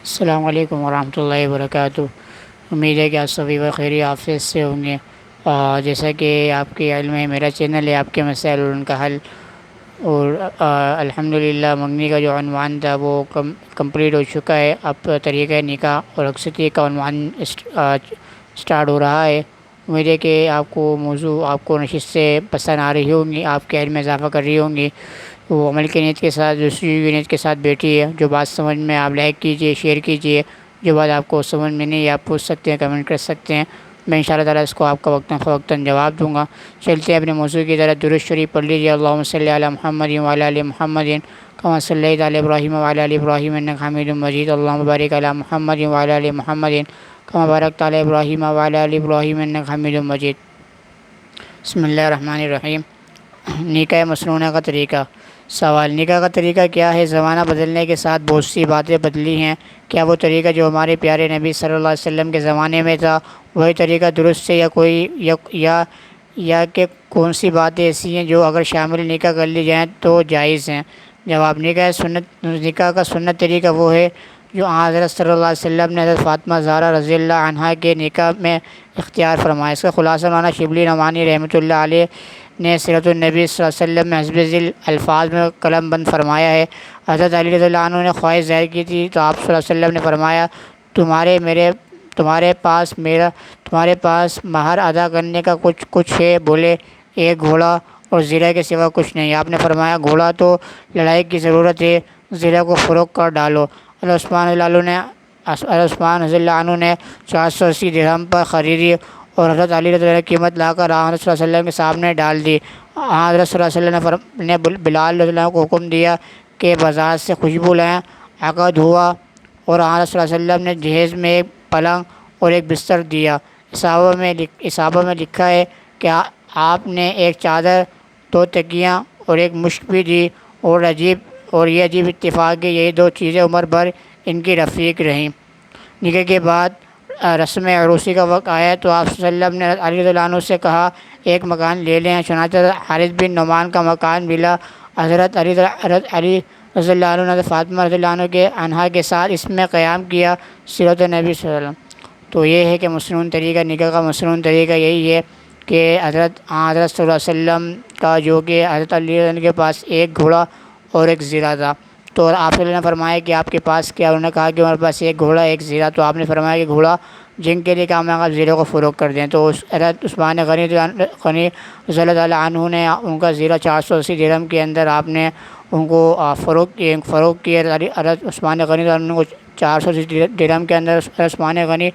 السلام علیکم ورحمۃ اللہ وبرکاتہ۔ امید ہے کہ آپ سبھی بخیر عافیت سے ہوں گے۔ جیسا کہ آپ کے علم ہے، میرا چینل ہے آپ کے مسائل اور ان کا حل، اور الحمدللہ منگنی کا جو عنوان تھا وہ کمپلیٹ ہو چکا ہے۔ اب طریقہ نکاح اور اکثریت کا عنوان اسٹارٹ ہو رہا ہے۔ امید ہے کہ آپ کو موضوع، آپ کو نشست سے پسند آ رہی ہوں گی، آپ کے علم میں اضافہ کر رہی ہوں گی۔ وہ عمل کی نیت کے ساتھ، دوسری نیت کے ساتھ بیٹھی ہے۔ جو بات سمجھ میں آپ لائک کیجئے، شیئر کیجئے۔ جو بات آپ کو سمجھ میں نہیں، آپ پوچھ سکتے ہیں، کمنٹ کر سکتے ہیں۔ میں انشاءاللہ تعالیٰ اس کو آپ کا وقتاً فوقتاً جواب دوں گا۔ چلتے ہیں اپنے موضوع کی طرف۔ درود شریف پڑھ لیجیے۔ اللہم صلی علی محمد وعلی آل محمد کما صلیت علی ابراہیم وعلی آل ابراہیم انک حمید مجید۔ اللہم بارک علی محمد وعلی آل محمد کما بارکت علی ابراہیم وعلی آل ابراہیم انک حمید مجید۔ بسم اللہ الرحمن الرحیم۔ نکاح مسنونہ کا طریقہ۔ سوال: نکاح کا طریقہ کیا ہے؟ زمانہ بدلنے کے ساتھ بہت سی باتیں بدلی ہیں۔ کیا وہ طریقہ جو ہمارے پیارے نبی صلی اللہ علیہ وسلم کے زمانے میں تھا وہی طریقہ درست ہے، یا کہ کون سی باتیں ایسی ہیں جو اگر شامل نکاح کر لی جائیں تو جائز ہیں؟ جواب: نکاح کا سنت طریقہ وہ ہے جو حضرت صلی اللہ علیہ وسلم نے حضرت فاطمہ زہرا رضی اللہ عنہا کے نکاح میں اختیار فرمایا۔ اس کا خلاصہ مولانا شبلی نعمانی رحمۃ اللہ علیہ نے سیرت النبی صلی اللہ علیہ وسلم میں حسب ذیل الفاظ میں قلم بند فرمایا ہے۔ حضرت علی رضی اللہ عنہ نے خواہش ظاہر کی تھی تو آپ صلی اللہ علیہ وسلم نے فرمایا، تمہارے پاس مہر ادا کرنے کا کچھ ہے؟ بولے، ایک گھوڑا اور زرہ کے سوا کچھ نہیں۔ آپ نے فرمایا، گھوڑا تو لڑائی کی ضرورت ہے، زرہ کو فروخت کر ڈالو۔ عثمان رضی اللہ عنہ نے 480 درہم پر خریدی اور حضرت علی رضی اللہ عنہ کی قیمت لا کر حضرت صلی اللہ علیہ وسلم کے سامنے ڈال دی۔ حضرت صلی اللہ علیہ وسلم نے بلال رضی اللہ عنہ کو حکم دیا کہ بازار سے خوشبو لائیں۔ عقد ہوا اور حضرت صلی اللہ علیہ وسلم نے جہیز میں ایک پلنگ اور ایک بستر دیا۔ اصحابہ میں لکھا ہے کہ آپ نے ایک چادر، 2 تکیاں اور ایک مشک بھی دی، اور یہ عجیب اتفاق ہے یہی 2 چیزیں عمر بھر ان کی رفیق رہیں۔ نکاح کے بعد رسم عروسی کا وقت آیا تو آپ صلی اللہ علیہ وسلم نے علی رضی اللہ عنہ سے کہا، ایک مکان لے لیں۔ چنانچہ حارث بن نعمان کا مکان ملا۔ حضرت علی رضی اللہ عنہ نے حضرت فاطمہ رضی اللہ عنہا کے ساتھ اس میں قیام کیا۔ سیرت نبی صلی اللہ علیہ وسلم۔ تو یہ ہے کہ مسنون طریقہ، نکاح کا مسنون طریقہ یہی ہے کہ حضرت صلی اللہ علیہ وسلم کا، جو کہ حضرت علی رضی اللہ عنہ کے پاس ایک گھوڑا اور ایک زرہ تھا، تو آپ صلی اللہ علیہ وسلم نے فرمایا کہ آپ کے پاس کیا؟ انہوں نے کہا کہ ہمارے پاس ایک گھوڑا ایک زرہ۔ تو آپ نے فرمایا کہ گھوڑا جن کے لیے کام ہے آپ زرہ کو فروخت کر دیں۔ تو حضرت عثمان غنی رضی اللہ تعالیٰ عنہ نے ان کا زرہ 480 درہم کے اندر آپ نے ان کو فروخت کیا۔ حضرت عثمان غنی رضی اللہ عنہ کو 480 درہم کے اندر عثمان غنی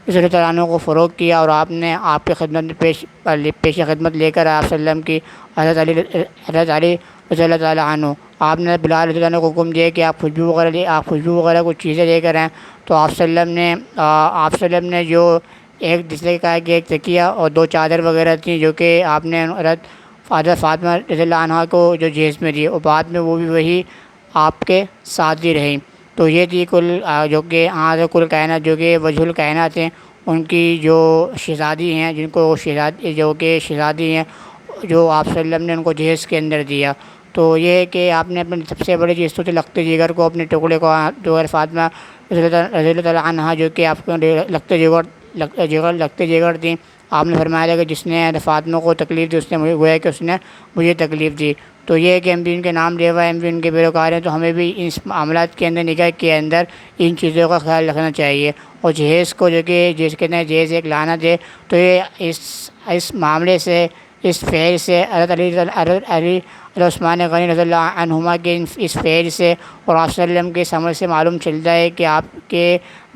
رضی اللہ تعالیٰ عنہ کو فروخت کیا، اور آپ نے آپ کی خدمت میں پیش خدمت لے کر آپ صلی اللہ علیہ وسلم کی حضرت علی رضی اللہ تعالیٰ عنہ، آپ نے بلال رضی اللہ عنہ کو حکم دیا کہ آپ خوشبو وغیرہ کچھ چیزیں لے کر آئیں۔ تو آپ صلی اللہ علیہ وسلم نے جو ایک دوسرے کہا کہ ایک تکیہ اور 2 چادر وغیرہ تھیں جو کہ آپ نے حضرت فاطمہ رضی اللہ عنہا کو جو جہیز میں دی، اور بعد میں وہ بھی وہی آپ کے ساتھ ہی رہیں۔ تو یہ تھی جو کہ کل کائنات، جو کہ وجہ الکائنات ہیں، ان کی جو شہزادی ہیں، جو کہ شہزادی ہیں، جو آپ صلی اللہ علیہ وسلم نے ان کو جہیز کے اندر دیا۔ تو یہ ہے کہ آپ نے اپنی سب سے بڑی چیز تو لخت جگر کو، اپنے ٹکڑے کو، جو ہے فاطمہ رضی اللہ تعالیٰ عنہا، جو کہ آپ کو لخت جگر تھیں، آپ نے فرمایا تھا کہ جس نے فاطمہ کو تکلیف دی اس نے گویا کہ اس نے مجھے تکلیف دی۔ تو یہ ہے کہ ہم بھی ان کے نام لیوا ہیں، ہم بھی ان کے پیروکار ہیں، تو ہمیں بھی اس معاملات کے اندر، نکاح کے اندر ان چیزوں کا خیال رکھنا چاہیے۔ اور جہیز کو، جو کہ کہتے ہیں جہیز ایک لعنت ہے، تو یہ اس معاملے سے، اس فعل سے، حضرت عثمان غنی رضی اللہ عنہما کے اس فعل سے اور آپ صلی اللہ علیہ وسلم کے اس عمل سے معلوم چلتا ہے کہ آپ کے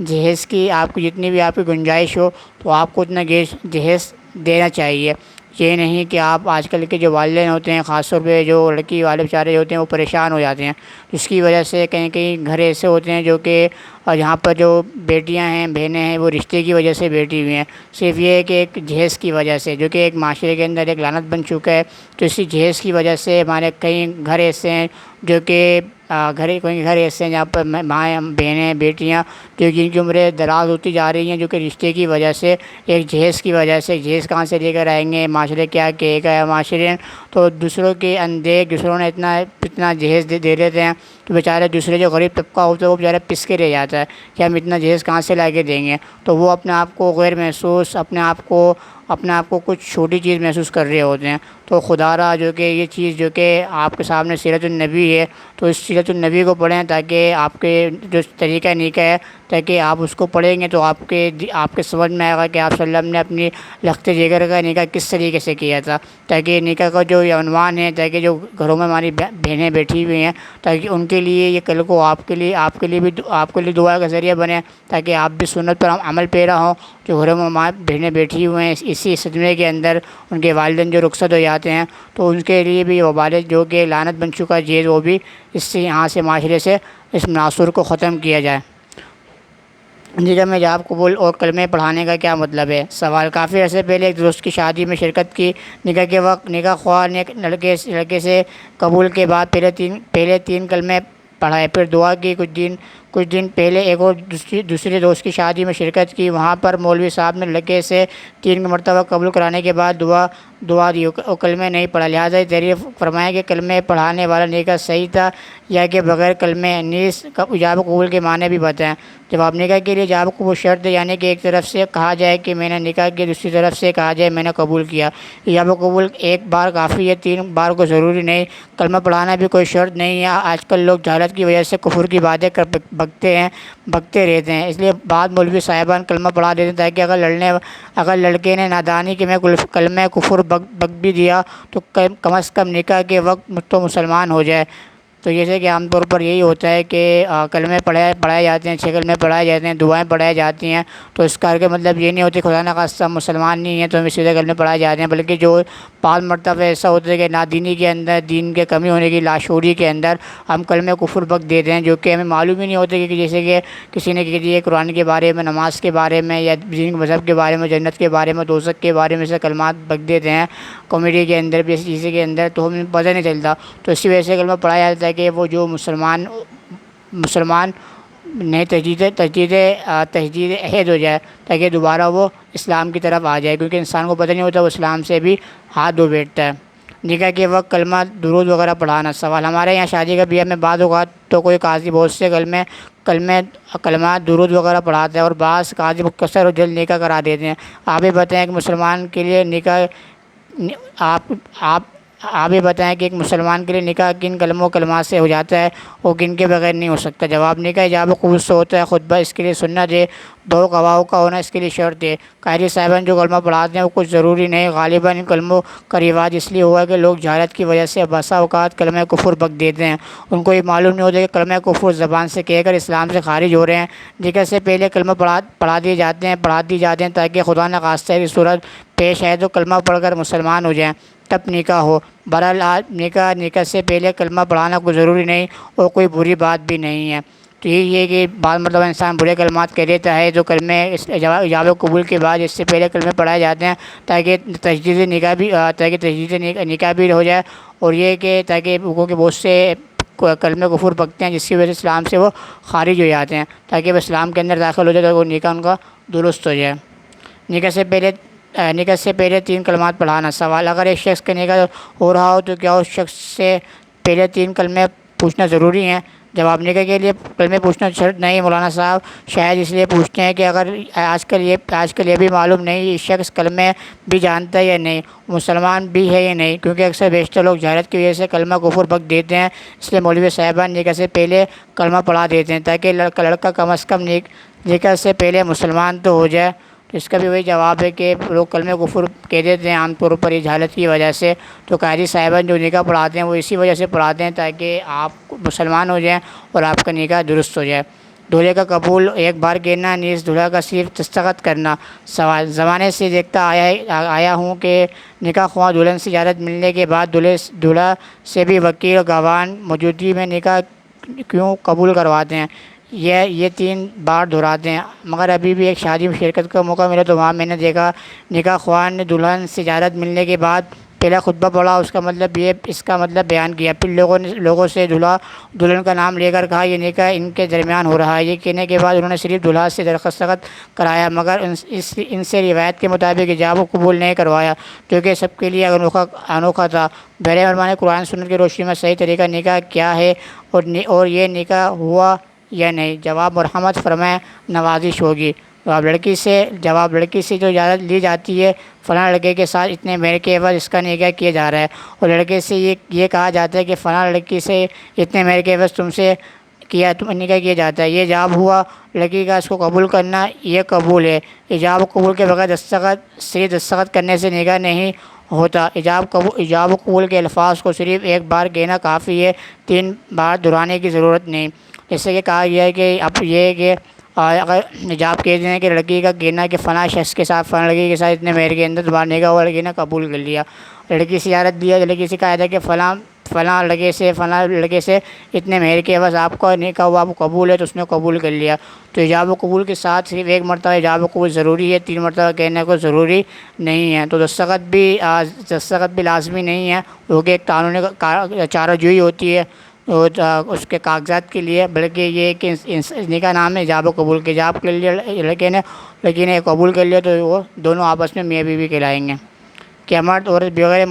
جہیز کی، آپ کی جتنی بھی آپ کی گنجائش ہو تو آپ کو اتنا جہیز دینا چاہیے۔ یہ نہیں کہ آپ، آج کل کے جو والدین ہوتے ہیں، خاص طور پہ جو لڑکی والے بیچارے ہوتے ہیں، وہ پریشان ہو جاتے ہیں، جس کی وجہ سے کہیں گھر ایسے ہوتے ہیں جو کہ یہاں پر جو بیٹیاں ہیں، بہنیں ہیں، وہ رشتے کی وجہ سے بیٹھی ہوئی ہیں، صرف یہ ہے کہ ایک جہیز کی وجہ سے، جو کہ ایک معاشرے کے اندر ایک لعنت بن چکا ہے۔ تو اسی جہیز کی وجہ سے ہمارے کئی گھر ایسے ہیں جو کہ گھر ایسے ہیں جہاں پر مائیں، بہنیں، بیٹیاں جو جن کی عمریں دراز ہوتی جا رہی ہیں، جو کہ رشتے کی وجہ سے، ایک جہیز کی وجہ سے، جہیز کہاں سے لے کر آئیں گے، معاشرے کیا کہے گا، معاشرے تو دوسروں کے اندیکھ، دوسروں نے اتنا جہیز دے دیتے ہیں تو بیچارے دوسرے جو غریب طبقہ ہوتا ہے وہ بیچارہ پس کے رہ جاتا ہے کہ ہم اتنا جہیز کہاں سے لا کے دیں گے، تو وہ اپنے آپ کو غیر محسوس، اپنے آپ کو کچھ چھوٹی چیز محسوس کر رہے ہوتے ہیں۔ تو خدا را جو کہ یہ چیز جو کہ آپ کے سامنے سیرت النبی ہے، تو اس سیرت النبی کو پڑھیں تاکہ آپ کے جو طریقہ نکاح ہے، تاکہ آپ اس کو پڑھیں گے تو آپ کے سمجھ میں آئے گا کہ آپ صلی اللہ علیہ وسلم نے اپنی لخت جگر کا نکاح کس طریقے سے کیا تھا، تاکہ نکاح کا جو یہ عنوان ہے، تاکہ جو گھروں میں ہماری بہنیں بیٹھی ہوئی ہیں، تاکہ ان کے لیے یہ کل کو آپ کے لیے دعا کا ذریعہ بنے، تاکہ آپ بھی سنت پر عمل پیرا ہوں۔ جو گھروں میں ماں بہنیں بیٹھی ہوئے ہیں اسی صدمے کے اندر، ان کے والدین جو رخصت ہو جاتے ہیں، تو ان کے لیے بھی وہ والد جو کہ لعنت بن چکا جیز، وہ بھی اس سے یہاں سے معاشرے سے اس ناصر کو ختم کیا جائے۔ نکاح میں جاب قبول اور کلمے پڑھانے کا کیا مطلب ہے؟ سوال: کافی عرصے پہلے ایک دوست کی شادی میں شرکت کی۔ نکاح کے وقت نکاح خواہ نے لڑکے سے قبول کے بعد پہلے تین کلمے پڑھائے، پھر دعا کی۔ کچھ دن پہلے ایک اور دوسرے دوست کی شادی میں شرکت کی۔ وہاں پر مولوی صاحب نے لڑکے سے 3 مرتبہ قبول کرانے کے بعد دعا دی اور کلمے نہیں پڑھا، لہٰذا یہ تحریر فرمایا کہ کلمے پڑھانے والا نکاح صحیح تھا یا کہ بغیر کلمے نیز ایجاب قبول کے معنی بھی بتائیں۔ جواب: نکاح کے لیے ایجاب قبول شرط ہے، یعنی کہ ایک طرف سے کہا جائے کہ میں نے نکاح کیا، دوسری طرف سے کہا جائے میں نے قبول کیا۔ ایجاب قبول ایک بار کافی ہے، 3 بار کو ضروری نہیں۔ کلمہ پڑھانا بھی کوئی شرط نہیں ہے۔ آج کل لوگ جہالت کی وجہ سے کفر کی باتیں بکتے رہتے ہیں، اس لیے بعض مولوی صاحبان کلمہ پڑھا دیتے ہیں تاکہ اگر لڑکے نے نادانی کے میں کلمہ کفر بک بھی دیا تو کم از کم نکاح کے وقت تو مسلمان ہو جائے۔ تو جیسے کہ عام طور پر یہی ہوتا ہے کہ کلمے پڑھائے جاتے ہیں، 6 کلمے پڑھائے جاتے ہیں، دعائیں پڑھائی جاتی ہیں، تو اس کا مطلب یہ نہیں ہوتا خدا نخواستہ ہم مسلمان نہیں ہیں تو ہمیں سیدھے کلمے پڑھائے جاتے ہیں، بلکہ جو بعض مرتبہ ایسا ہوتا ہے کہ نادینی کے اندر، دین کے کمی ہونے کی لاشعوری کے اندر ہم کلمے کفر بک دیتے ہیں، جو کہ ہمیں معلوم ہی نہیں ہوتا کہ جیسے کہ کسی نے کہہ دیا قرآن کے بارے میں، نماز کے بارے میں، یا دین مذہب کے بارے میں، جنت کے بارے میں، دوزخ کے بارے میں سے کلمات بک دیتے ہیں کامیڈی کے اندر بھی، ایسی چیزیں کے اندر، تو ہمیں پتہ نہیں چلتا۔ تو اسی وجہ سے کلمہ پڑھایا جاتا ہے کہ وہ جو مسلمان نے تجدید عہد ہو جائے، تاکہ دوبارہ وہ اسلام کی طرف آ جائے، کیونکہ انسان کو پتہ نہیں ہوتا وہ اسلام سے بھی ہاتھ دھو بیٹھتا ہے۔ نکاح کے وقت کلمہ درود وغیرہ پڑھانا۔ سوال: ہمارے یہاں شادی کا بیاہ میں بعض اوقات تو کوئی قاضی بہت سے کلمات درود وغیرہ پڑھاتا ہے اور بعض قاضی مختصر اور جلد نکاح کرا دیتے ہیں۔ آپ یہ بتائیں کہ ایک مسلمان کے لیے نکاح کن کلمات سے ہو جاتا ہے اور کن کے بغیر نہیں ہو سکتا؟ جواب: نکاح ایجاب قبول سے ہوتا ہے، خطبہ اس کے لیے سنت ہے، 2 گواہوں کا ہونا اس کے لیے شرط ہے۔ قاری صاحبان جو کلمہ پڑھاتے ہیں وہ کچھ ضروری نہیں، غالباً ان کلموں کا رواج اس لیے ہوا کہ لوگ جہالت کی وجہ سے بسا اوقات کلمہ کفر بک دیتے ہیں، ان کو یہ معلوم نہیں ہوتا کہ کلمہ کفر زبان سے کہہ کر اسلام سے خارج ہو رہے ہیں۔ نکاح سے پہلے کلمہ پڑھا دی جاتے ہیں تاکہ خدا نخواستہ کی صورت پیش آئے تو کلمہ پڑھ کر مسلمان ہو جائیں، تب نکاح ہو۔ بہرحال نکاح سے پہلے کلمہ پڑھانا کوئی ضروری نہیں اور کوئی بری بات بھی نہیں ہے۔ تو یہی ہے کہ بعض مرتبہ انسان برے کلمات کہہ دیتا ہے، جو کلمے ایجاب قبول کے بعد اس سے پہلے کلمے پڑھائے جاتے ہیں تاکہ تجدید نکاح بھی ہو جائے، اور یہ کہ تاکہ لوگوں کے بہت سے کلمے کفر بکتے ہیں جس کی وجہ سے اسلام سے وہ خارج ہو جاتے ہیں، تاکہ وہ اسلام کے اندر داخل ہو جائے تو وہ نکاح ان کا درست ہو جائے۔ نکاح سے پہلے 3 کلمات پڑھانا۔ سوال: اگر ایک شخص کا نکاح ہو رہا ہو تو کیا اس شخص سے پہلے 3 کلمے پوچھنا ضروری ہیں؟ جواب: نکاح کے لیے کلمے پوچھنا شرط نہیں مولانا صاحب، شاید اس لیے پوچھتے ہیں کہ اگر آج کل یہ بھی معلوم نہیں اس شخص کلمے بھی جانتا ہے یا نہیں، مسلمان بھی ہے یا نہیں، کیونکہ اکثر بیشتر لوگ جہالت کی وجہ سے کلمہ کفر بک دیتے ہیں، اس لیے مولوی صاحبان نکاح سے پہلے کلمہ پڑھا دیتے ہیں تاکہ لڑکا کم از کم نکاح سے پہلے مسلمان تو ہو جائے۔ تو اس کا بھی وہی جواب ہے کہ لوگ کلمہ کفر کہہ دیتے ہیں عام طور پر یہ جہالت کی وجہ سے، تو قاضی صاحبان جو نکاح پڑھاتے ہیں وہ اسی وجہ سے پڑھاتے ہیں تاکہ آپ مسلمان ہو جائیں اور آپ کا نکاح درست ہو جائے۔ دولہے کا قبول ایک بار کہنا، نیز دولہا کا صرف دستخط کرنا۔ سوال: زمانے سے دیکھتا آیا ہوں کہ نکاح خواہ دلہن سے اجازت ملنے کے بعد دولہا سے بھی وکیل اور گواہان موجودگی میں نکاح کیوں قبول کرواتے ہیں؟ یہ 3 بار دہراتے ہیں، مگر ابھی بھی ایک شادی میں شرکت کا موقع ملا تو وہاں میں نے دیکھا نکاح خواہ نے دلہن سے اجازت ملنے کے بعد پہلا خطبہ پڑھا، اس کا مطلب بیان کیا، پھر لوگوں سے دلہا دلہن کا نام لے کر کہا یہ نکاح ان کے درمیان ہو رہا ہے۔ یہ کہنے کے بعد انہوں نے صرف دلہا سے دستخط کرایا، مگر ان سے روایت کے مطابق ایجاب و قبول نہیں کروایا، جو کہ سب کے لیے انوکھا تھا۔ بہرے علماء قرآن سنت کی روشنی میں صحیح طریقہ نکاح کیا ہے اور یہ نکاح ہوا یا نہیں؟ جواب: مرحمت فرمائیں، نوازش ہوگی۔ جواب: لڑکی سے جو اجازت لی جاتی ہے فلاں لڑکے کے ساتھ اتنے مہر کے عوض اس کا نکاح کیا جا رہا ہے، اور لڑکے سے یہ کہا جاتا ہے کہ فلاں لڑکی سے اتنے مہر کے عوض تم نکاح کیا جاتا ہے، یہ جواب ہوا۔ لڑکی کا اس کو قبول کرنا یہ قبول ہے۔ ایجاب و قبول کے بغیر صرف دستخط کرنے سے نکاح نہیں ہوتا۔ ایجاب و قبول کے الفاظ کو صرف ایک بار کہنا کافی ہے، 3 بار دہرانے کی ضرورت نہیں۔ جیسے کہ کہا گیا ہے کہ اب یہ کہ اگر ایجاب کہہ دیں کہ لڑکی کا کہنا کہ فلاں شخص کے ساتھ فلاں لڑکی کے ساتھ اتنے مہر کے اندر تمہارا نکاح ہوا، لڑکی نے قبول کر لیا۔ لڑکی سے اجازت دیا، لڑکی سے کہا جاتا ہے کہ فلاں لڑکے سے اتنے مہر کے عوض آپ کا نکاح ہوا، آپ کو قبول ہے، تو اس نے قبول کر لیا۔ تو ایجاب و قبول کے ساتھ صرف ایک مرتبہ ایجاب و قبول ضروری ہے، 3 مرتبہ کہنے کو ضروری نہیں ہے۔ تو دستخط بھی لازمی نہیں ہے، کیونکہ ایک قانونی چارہ جوئی ہوتی ہے اس کے کاغذات کے لیے، بلکہ یہ کہ نکاح نام ہے ایجاب و قبول کے۔ ایجاب کر لیا لڑکی نے قبول کر لیا، تو وہ دونوں آپس میں میاں بیوی کہلائیں گے۔ کیا مرد عورت بغیر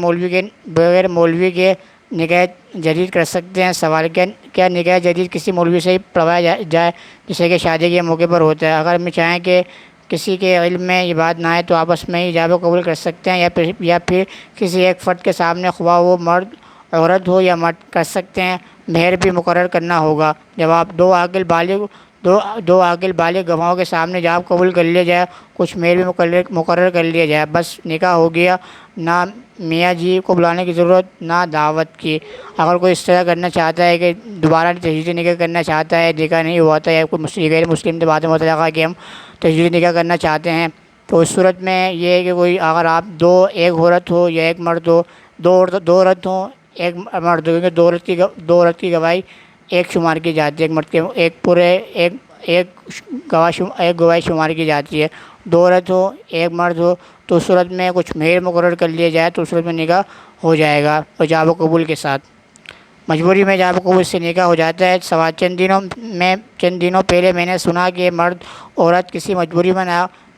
مولوی کے نکاح جدید کر سکتے ہیں؟ سوال: کیا نکاح جدید کسی مولوی سے ہی پڑھوایا جائے جیسے کہ شادی کے موقع پر ہوتا ہے؟ اگر ہم چاہیں کہ کسی کے علم میں یہ بات نہ آئے تو آپس میں ہی ایجاب و قبول کر سکتے ہیں، یا پھر کسی ایک فرد کے سامنے، خواہ وہ مرد عورت ہو یا مرد، کر سکتے ہیں؟ مہر بھی مقرر کرنا ہوگا۔ جواب: دو عاقل بالغ گواہوں کے سامنے ایجاب قبول کر لیا جائے، کچھ مہر بھی مقرر کر لیا جائے، بس نکاح ہو گیا۔ نہ میاں جی کو بلانے کی ضرورت، نہ دعوت کی۔ اگر کوئی اس طرح کرنا چاہتا ہے کہ دوبارہ تجدید نکاح کرنا چاہتا ہے، نکاح نہیں ہوا تھا، یا کوئی غیر مسلم سے بات متعلقہ کہ ہم تجدید نکاح کرنا چاہتے ہیں، تو اس صورت میں یہ ہے کہ اگر آپ ایک عورت ہو یا ایک مرد ہو، دو عورت ہوں ایک مرد ہو، کیونکہ دو عورت کی گواہی ایک شمار کی جاتی ہے، ایک مرد کے ایک گواہی شمار کی جاتی ہے۔ 2 عورت ہو ایک مرد ہو، تو اس صورت میں کچھ مہر مقرر کر لیا جائے تو اس صورت میں نکاح ہو جائے گا ایجاب و قبول کے ساتھ۔ مجبوری میں ایجاب و قبول سے نکاح ہو جاتا ہے۔ سوال: چند دنوں پہلے میں نے سنا کہ مرد عورت کسی مجبوری میں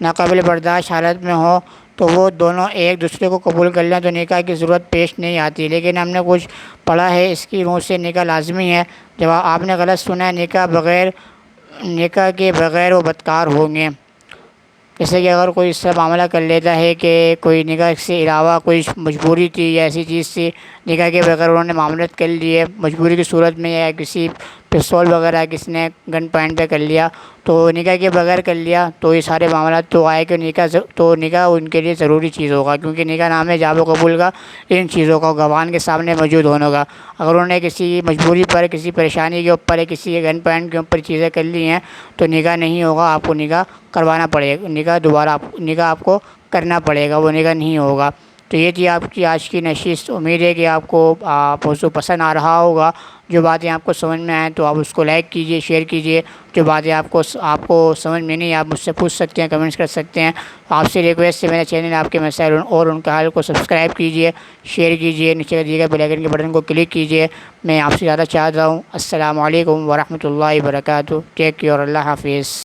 ناقابل برداشت حالت میں ہو تو وہ دونوں ایک دوسرے کو قبول کر لیں تو نکاح کی ضرورت پیش نہیں آتی، لیکن ہم نے کچھ پڑھا ہے اس کی روح سے نکاح لازمی ہے۔ جواب: آپ نے غلط سنا ہے، نکاح کے بغیر وہ بدکار ہوں گے۔ جیسے کہ اگر کوئی اس سے معاملہ کر لیتا ہے کہ کوئی نکاح سے علاوہ کوئی مجبوری تھی یا ایسی چیز تھی، نکاح کے بغیر انہوں نے معاملات کر لیے مجبوری کی صورت میں، یا کسی پستول وغیرہ کسی نے گن پوائنٹ پہ کر لیا، تو نکاح کے بغیر کر لیا، تو یہ سارے معاملات تو آئے کہ نکاح ان کے لیے ضروری چیز ہوگا، کیونکہ نکاح نام ہے ایجاب و قبول کا ان چیزوں کا گواہان کے سامنے موجود ہونے کا۔ اگر انہوں نے کسی مجبوری پر، کسی پریشانی کے اوپر، یا کسی گن پوائنٹ کے اوپر چیزیں کر لی ہیں تو نکاح نہیں ہوگا، آپ کو نکاح کروانا پڑے گا، نکاح آپ کو کرنا پڑے گا، وہ نکاح نہیں ہوگا۔ تو یہ تھی آپ کی آج کی نشست۔ امید ہے کہ آپ کو موضوع پسند آ رہا ہوگا۔ جو باتیں آپ کو سمجھ میں آئیں تو آپ اس کو لائک کیجئے، شیئر کیجئے۔ جو باتیں آپ کو سمجھ میں نہیں، آپ مجھ سے پوچھ سکتے ہیں، کمنٹس کر سکتے ہیں۔ آپ سے ریکویسٹ ہے میرے چینل آپ کے مسائل اور ان کا حل کو سبسکرائب کیجئے، شیئر کیجئے، نیچے دیے گئے بیل آئیکن کے بٹن کو کلک کیجئے۔ میں آپ سے زیادہ چاہتا ہوں۔ السلام علیکم ورحمۃ اللہ وبرکاتہ۔ ٹیک کیئر، اللہ حافظ۔